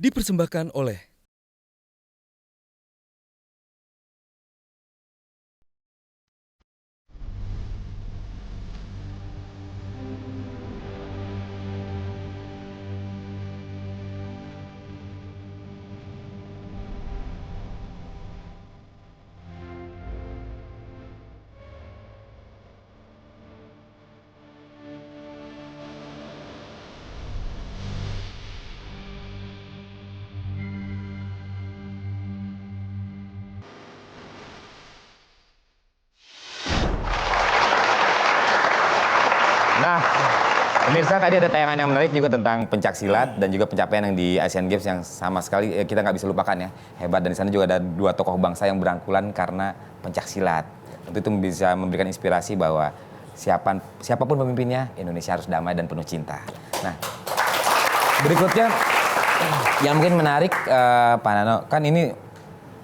dipersembahkan oleh Nah, pemirsa, tadi ada tayangan yang menarik juga tentang pencaksilat dan juga pencapaian yang di Asian Games yang sama sekali kita nggak bisa lupakan ya. Hebat, dan di sana juga ada dua tokoh bangsa yang berangkulan karena pencaksilat. Tentu itu bisa memberikan inspirasi bahwa siapapun pemimpinnya, Indonesia harus damai dan penuh cinta. Nah, berikutnya yang mungkin menarik, Pak Nano, kan ini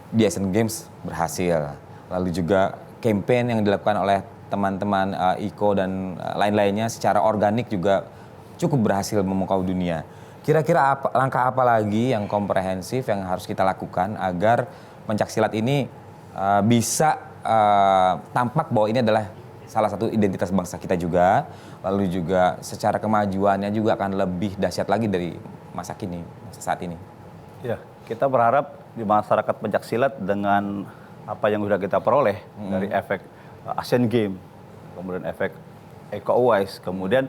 di Asian Games berhasil. Lalu juga campaign yang dilakukan oleh teman-teman IKO dan lain-lainnya secara organik juga cukup berhasil memukau dunia. Kira-kira langkah apa lagi yang komprehensif yang harus kita lakukan agar pencaksilat ini bisa tampak bahwa ini adalah salah satu identitas bangsa kita juga, lalu juga secara kemajuannya juga akan lebih dahsyat lagi dari masa kini, masa saat ini. Ya, kita berharap di masyarakat pencaksilat dengan apa yang sudah kita peroleh dari efek Asian Games, kemudian efek Eko Uwais, kemudian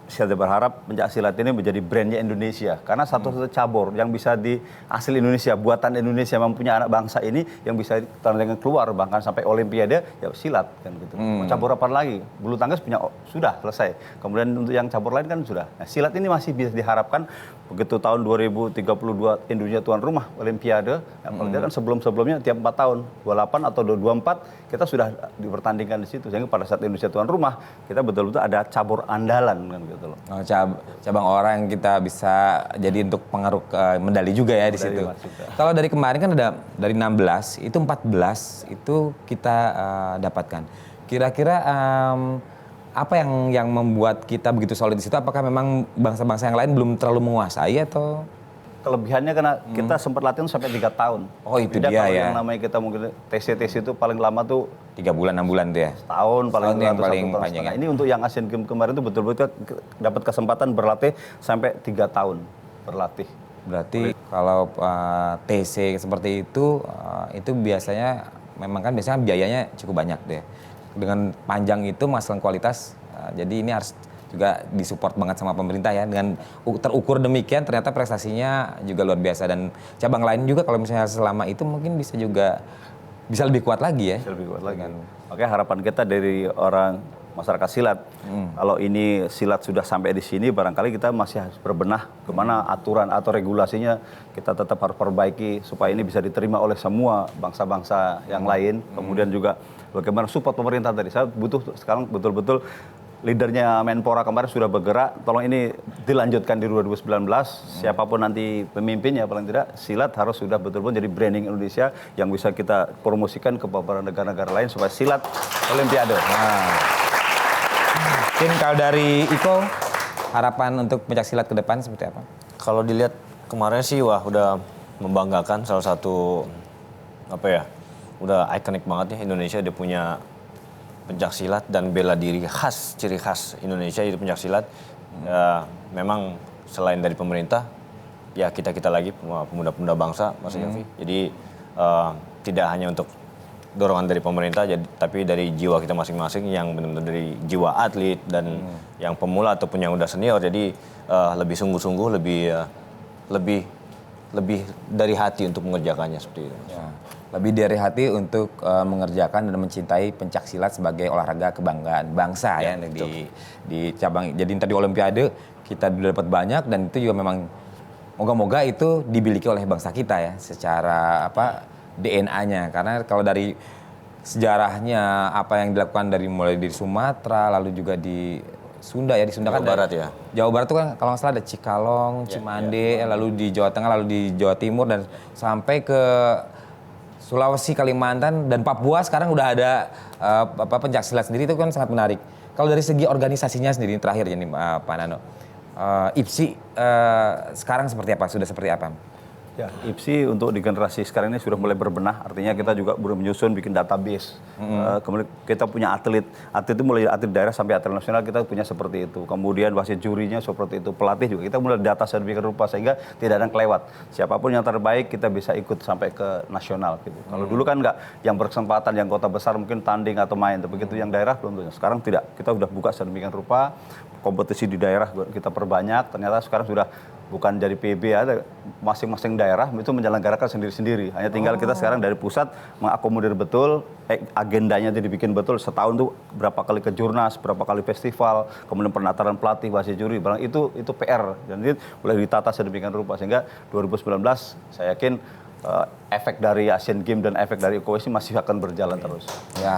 saya berharap pencaksilat ini menjadi brandnya Indonesia, karena satu-satu cabur yang bisa di asli Indonesia, buatan Indonesia, mempunyai anak bangsa ini yang bisa dengan keluar bahkan sampai Olimpiade, ya silat kan gitu. Mau cabur apa lagi? Bulu tangkis punya sudah selesai. Kemudian untuk yang cabur lain kan sudah. Nah, silat ini masih bisa diharapkan begitu tahun 2032 Indonesia tuan rumah Olimpiade. Ya, kalau dia kan sebelum-sebelumnya tiap 4 tahun, 28 atau 24 kita sudah dipertandingkan di situ, sehingga pada saat Indonesia tuan rumah kita betul-betul ada cabur andalan kan gitu loh. Oh, cabang orang yang kita bisa jadi untuk pengaruh medali juga ya di situ. Kalau dari kemarin kan ada dari 16 itu 14 itu kita dapatkan. Kira-kira apa yang membuat kita begitu solid di situ? Apakah memang bangsa-bangsa yang lain belum terlalu menguasai atau? Kelebihannya karena kita sempat latihan sampai 3 tahun. Oh, itu beda dia kalau ya. Yang namanya kita mungkin TC itu paling lama tuh 3 bulan, 6 bulan tuh ya? Tahun paling yang paling panjang. Nah, ini untuk yang Asian Games kemarin itu betul-betul dapat kesempatan berlatih sampai 3 tahun berlatih. Berarti kalau TC seperti itu biasanya memang kan biasanya biayanya cukup banyak deh. Dengan panjang itu masalah kualitas, jadi ini harus juga disupport banget sama pemerintah ya. Dengan terukur demikian ternyata prestasinya juga luar biasa, dan cabang lain juga kalau misalnya selama itu mungkin bisa lebih kuat lagi ya. Bisa lebih kuat lagi. Makanya harapan kita dari orang masyarakat silat, kalau ini silat sudah sampai di sini, barangkali kita masih harus berbenah kemana aturan atau regulasinya kita tetap harus perbaiki supaya ini bisa diterima oleh semua bangsa-bangsa yang lain. Kemudian juga bagaimana support pemerintah tadi. Saya butuh sekarang betul-betul leadernya Menpora kemarin sudah bergerak, tolong ini dilanjutkan di 2019, siapapun nanti pemimpinnya, paling tidak silat harus sudah betul-betul jadi branding Indonesia yang bisa kita promosikan ke beberapa negara-negara lain supaya silat Olimpiade. Nah, mungkin kalau dari Iko, harapan untuk pencaksilat ke depan seperti apa? Kalau dilihat kemarin sih wah udah membanggakan, salah satu udah ikonik banget ya, Indonesia dia punya pencaksilat dan bela diri khas, ciri khas Indonesia itu pencaksilat. Memang selain dari pemerintah, ya kita lagi pemuda-pemuda bangsa, Mas Yofi. Jadi tidak hanya untuk dorongan dari pemerintah, tapi dari jiwa kita masing-masing yang benar-benar dari jiwa atlet dan yang pemula ataupun yang udah senior. Jadi lebih sungguh-sungguh, lebih dari hati untuk mengerjakannya seperti itu. Ya, lebih dari hati untuk mengerjakan dan mencintai pencaksilat sebagai olahraga kebanggaan bangsa ya, di cabang. Jadi tadi Olimpiade kita dapat banyak, dan itu juga memang moga-moga itu dimiliki oleh bangsa kita ya secara DNA-nya. Karena kalau dari sejarahnya apa yang dilakukan mulai dari Sumatera, lalu juga di Sunda ya, di Sunda Jawa Barat ya. Jawa Barat itu kan kalau nggak salah ada Cikalong, Cimande, lalu di Jawa Tengah, lalu di Jawa Timur, dan sampai ke Sulawesi, Kalimantan, dan Papua sekarang udah ada pencaksilat sendiri. Itu kan sangat menarik. Kalau dari segi organisasinya sendiri, terakhir ya nih Pak Nano, IPSI sekarang seperti apa? Sudah seperti apa? Ya, IPSI untuk di generasi sekarang ini sudah mulai berbenah. Artinya kita juga belum menyusun bikin database. Kemudian kita punya atlet itu mulai atlet daerah sampai atlet nasional kita punya seperti itu. Kemudian wasit jurinya seperti itu, pelatih juga kita mulai data sedemikian rupa sehingga tidak ada yang kelewat. Siapapun yang terbaik kita bisa ikut sampai ke nasional. Gitu. Kalau dulu kan nggak, yang berkesempatan yang kota besar mungkin tanding atau main, tapi begitu yang daerah belum tentu. Sekarang tidak, kita sudah buka sedemikian rupa. Kompetisi di daerah kita perbanyak. Ternyata sekarang sudah bukan dari PB ada, masing-masing daerah itu menyelenggarakan sendiri-sendiri. Hanya tinggal kita sekarang dari pusat mengakomodir betul, agendanya itu dibikin betul. Setahun tuh berapa kali ke Jurnas, berapa kali festival, kemudian penataran pelatih, wasit juri, itu PR. Dan ini boleh ditata sedemikian rupa sehingga 2019 saya yakin efek dari Asian Games dan efek dari ECOWAS masih akan berjalan terus. Ya.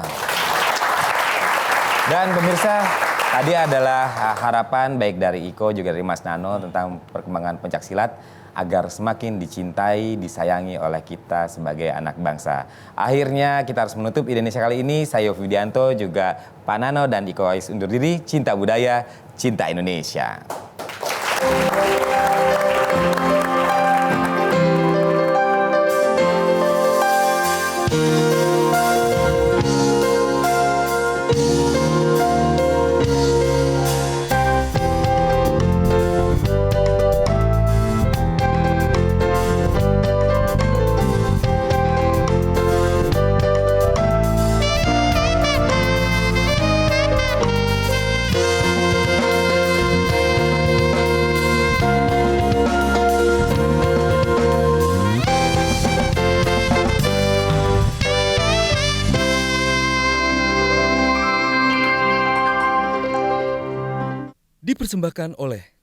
Dan pemirsa, tadi adalah harapan baik dari Iko juga dari Mas Nano tentang perkembangan pencaksilat agar semakin dicintai, disayangi oleh kita sebagai anak bangsa. Akhirnya kita harus menutup Indonesia kali ini. Saya Yofi Widianto, juga Pak Nano dan Iko Uwais undur diri. Cinta budaya, cinta Indonesia. Dipersembahkan oleh